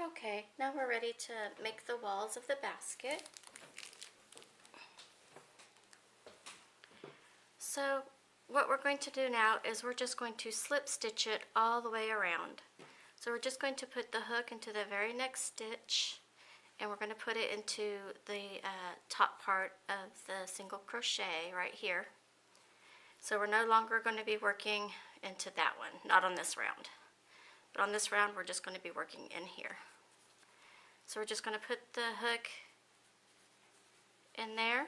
Okay, now we're ready to make the walls of the basket. So what we're going to do now is we're just going to slip stitch it all the way around. So we're just going to put the hook into the very next stitch, and we're going to put it into the top part of the single crochet right here. So we're no longer going to be working into that one, not on this round. But on this round we're just going to be working in here. So we're just going to put the hook in there,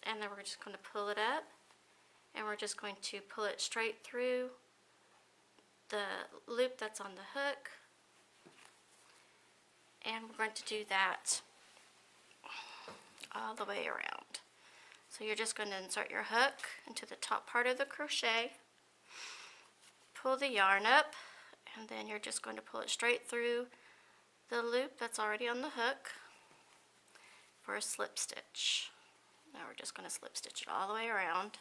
and then we're just going to pull it up, and we're just going to pull it straight through the loop that's on the hook, and we're going to do that all the way around. So you're just going to insert your hook into the top part of the crochet, pull the yarn up, and then you're just going to pull it straight through the loop that's already on the hook for a slip stitch. Now we're just going to slip stitch it all the way around.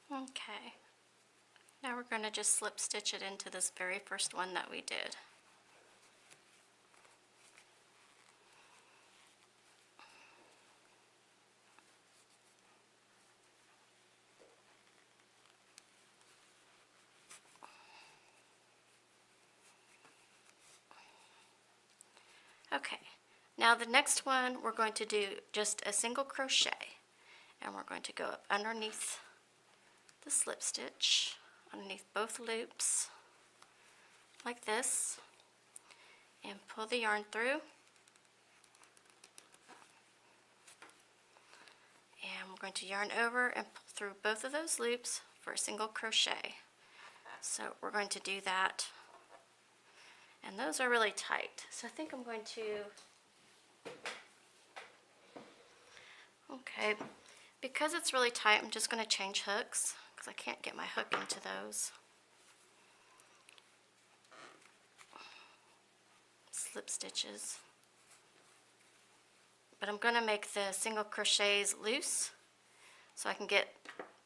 Okay, now we're going to just slip stitch it into this very first one that we did. Okay, now the next one we're going to do just a single crochet, and we're going to go up underneath the slip stitch, underneath both loops, like this, and pull the yarn through, and we're going to yarn over and pull through both of those loops for a single crochet. So we're going to do that, and those are really tight, so I think I'm going to, okay, Because it's really tight, I'm just going to change hooks because I can't get my hook into those. Slip stitches. But I'm going to make the single crochets loose so I can get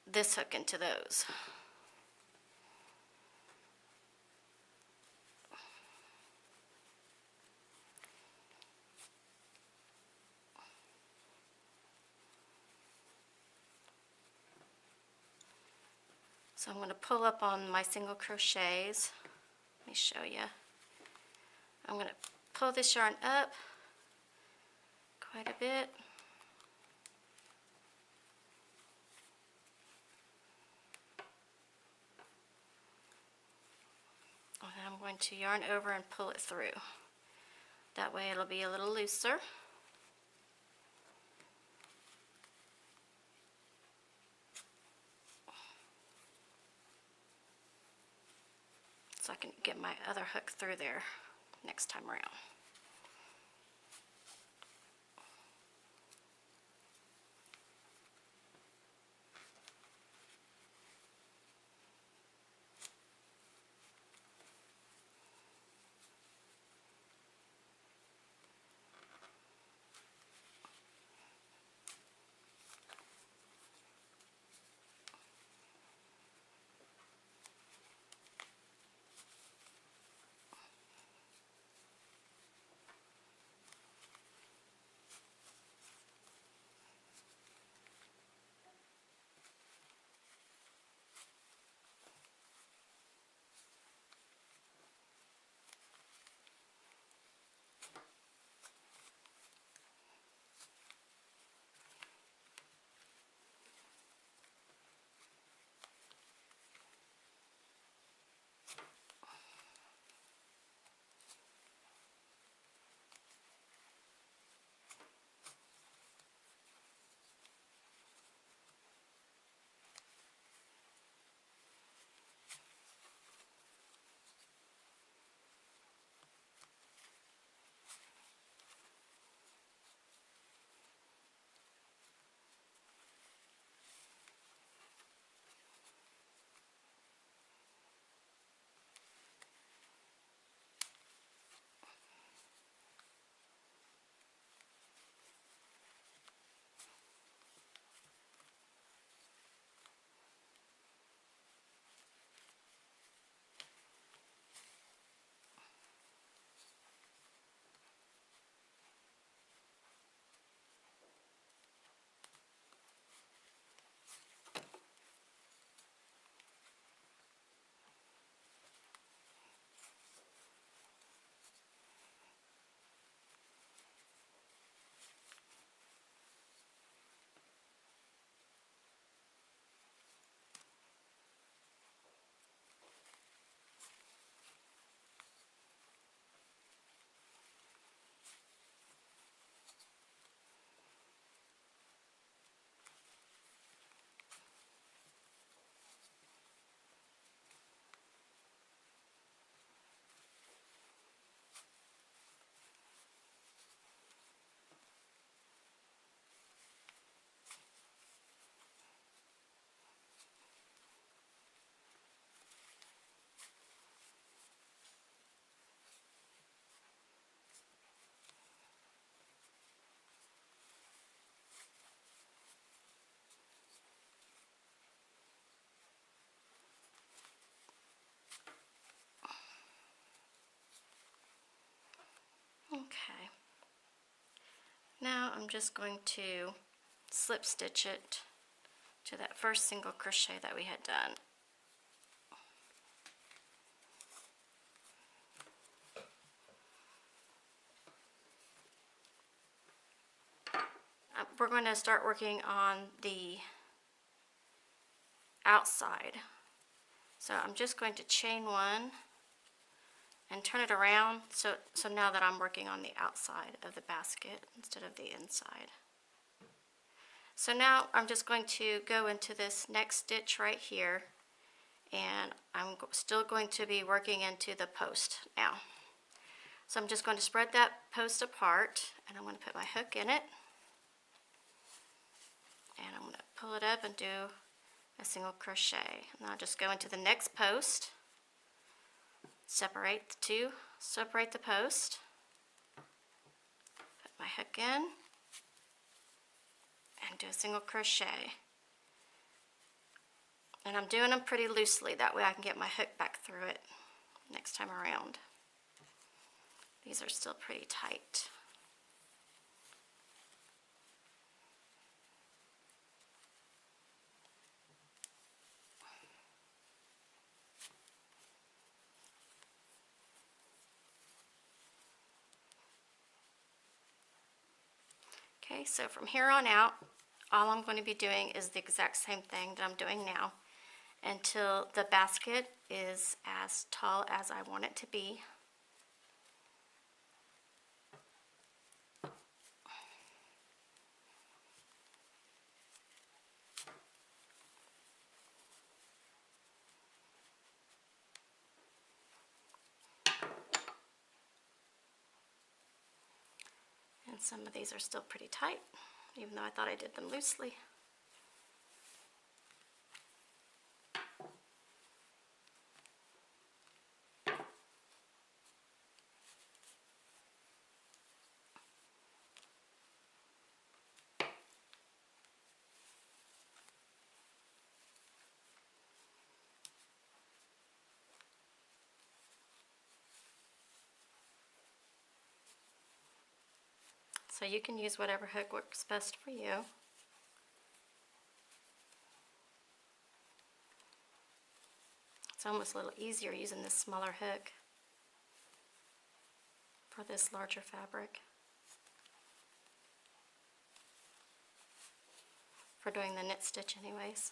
this hook into those. So I'm going to pull up on my single crochets. Let me show you. I'm going to pull this yarn up quite a bit. And then I'm going to yarn over and pull it through. That way it'll be a little looser. So I can get my other hook through there next time around. Okay. Now I'm just going to slip stitch it to that first single crochet that we had done. We're going to start working on the outside. So I'm just going to chain one and turn it around so now that I'm working on the outside of the basket instead of the inside. So now I'm just going to go into this next stitch right here, and I'm still going to be working into the post now. So I'm just going to spread that post apart, and I'm going to put my hook in it And I'm going to pull it up and do a single crochet. And I'll just go into the next post, separate the two, separate the post, put my hook in, and do a single crochet. And I'm doing them pretty loosely, that way I can get my hook back through it next time around. These are still pretty tight. Okay, so from here on out, all I'm going to be doing is the exact same thing that I'm doing now until the basket is as tall as I want it to be. And some of these are still pretty tight, even though I thought I did them loosely. So you can use whatever hook works best for you. It's almost a little easier using this smaller hook for this larger fabric, for doing the knit stitch anyways.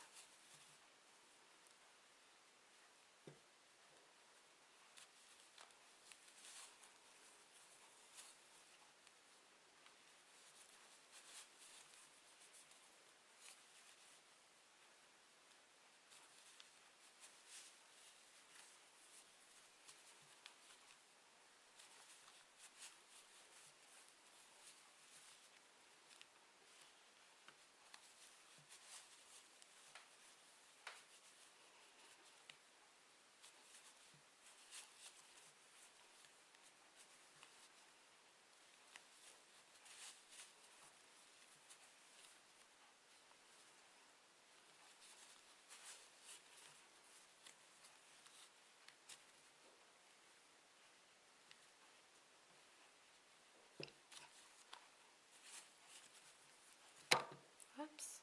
Whoops.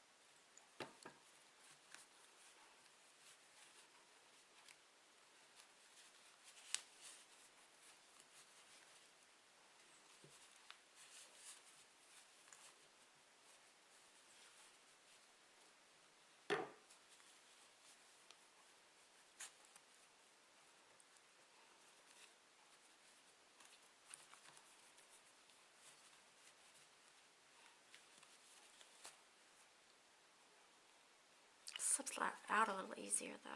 Slips out a little easier though.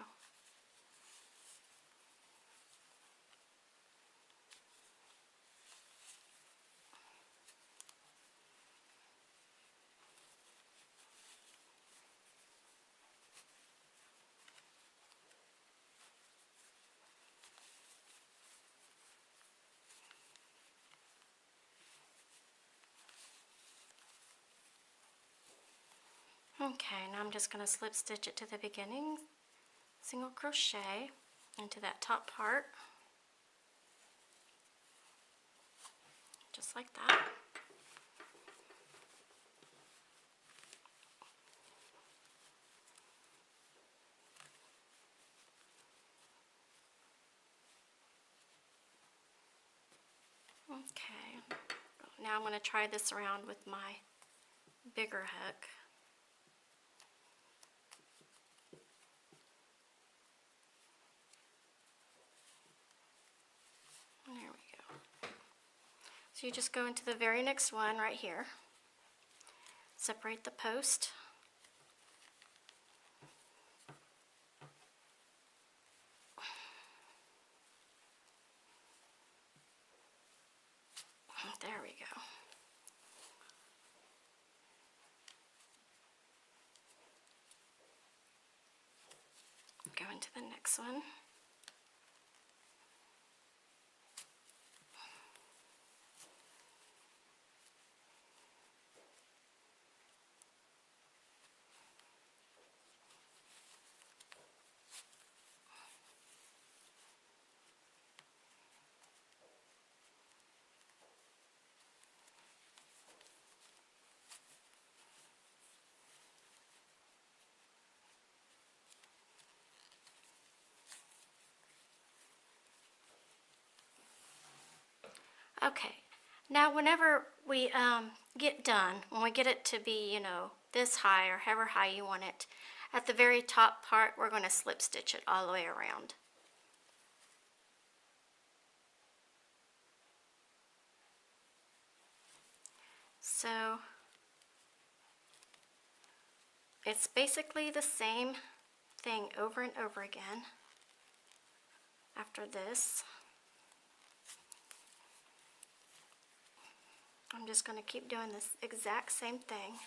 Okay, now I'm just going to slip stitch it to the beginning, single crochet into that top part, just like that. Okay, now I'm going to try this around with my bigger hook. There we go. So you just go into the very next one right here, separate the post, there we go. to the next one. Okay, now whenever we get done, when we get it to be, this high or however high you want it, at the very top part, we're going to slip stitch it all the way around. So it's basically the same thing over and over again after this. I'm just going to keep doing this exact same thing.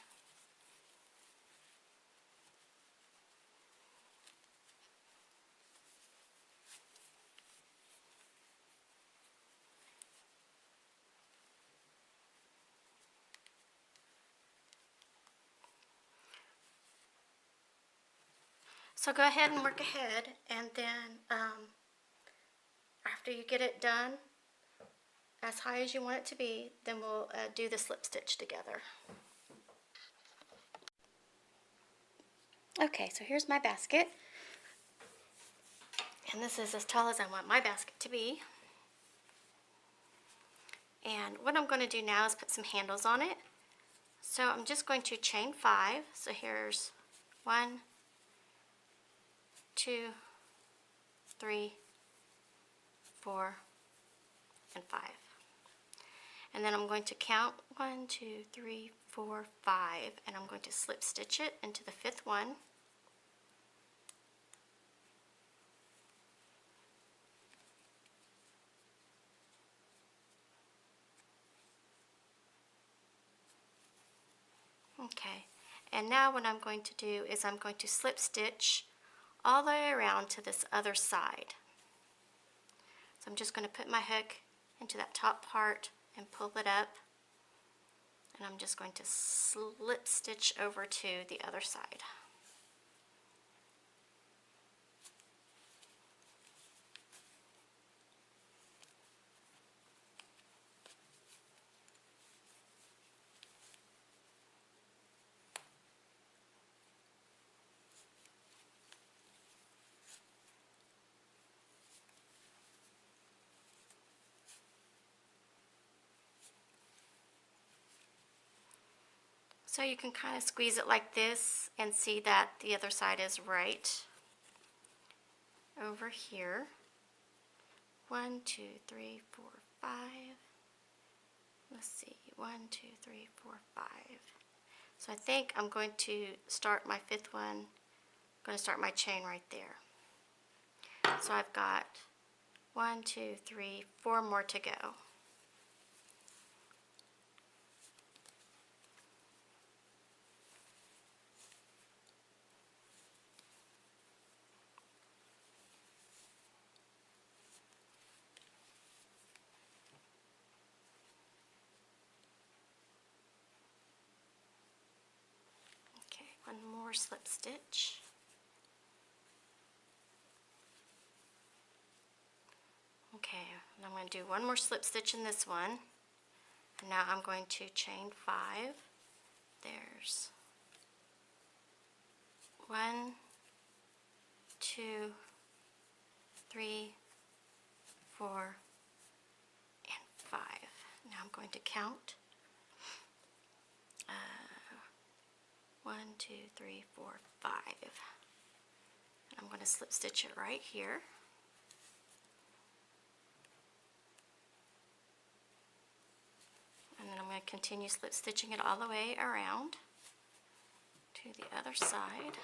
So go ahead and work ahead, and then after you get it done as high as you want it to be, then we'll do the slip stitch together. Okay, so here's my basket, and this is as tall as I want my basket to be. And what I'm going to do now is put some handles on it. So I'm just going to chain 5. So here's 1, 2, 3, 4, and 5. And then I'm going to count 1, 2, 3, 4, 5, and I'm going to slip stitch it into the 5th one. Okay, and now what I'm going to do is I'm going to slip stitch all the way around to this other side. So I'm just going to put my hook into that top part and pull it up, and I'm just going to slip stitch over to the other side. So you can kind of squeeze it like this and see that the other side is right over here. 1, 2, 3, 4, 5. Let's see, 1, 2, 3, 4, 5. So I think I'm going to start my 5th one. I'm going to start my chain right there. So I've got 1, 2, 3, 4 more to go. Okay, one more slip stitch. Okay, and I'm going to do one more slip stitch in this one. And now I'm going to chain 5. There's 1, 2, 3, 4, and 5. Now I'm going to count. 1, 2, 3, 4, 5. And I'm going to slip stitch it right here. And then I'm going to continue slip stitching it all the way around to the other side.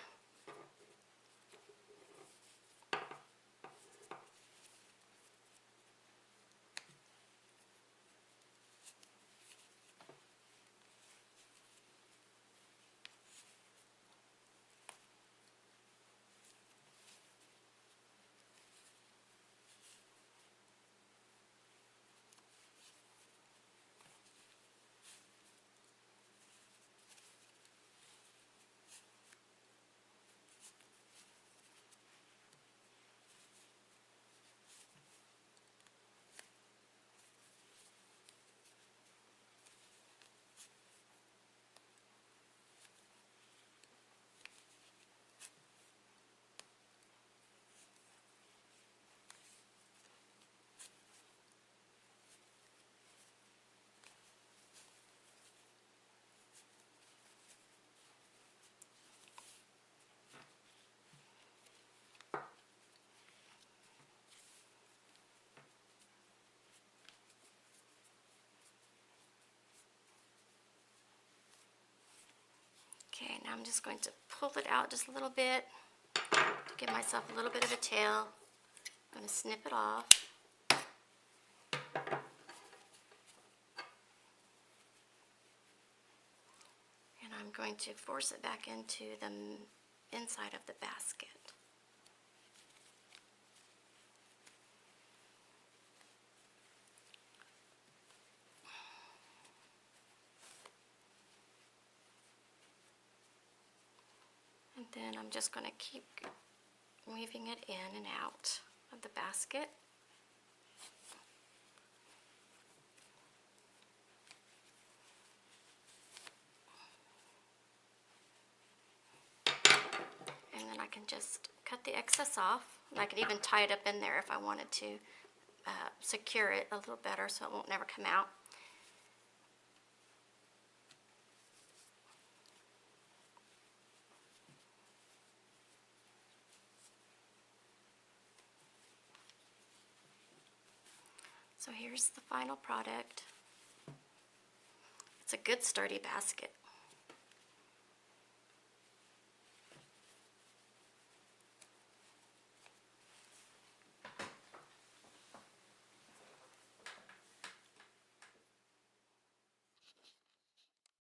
I'm just going to pull it out just a little bit to give myself a little bit of a tail. I'm going to snip it off. And I'm going to force it back into the inside of the basket. And then I'm just going to keep weaving it in and out of the basket. And then I can just cut the excess off. And I could even tie it up in there if I wanted to secure it a little better so it won't never come out. So here's the final product. It's a good sturdy basket.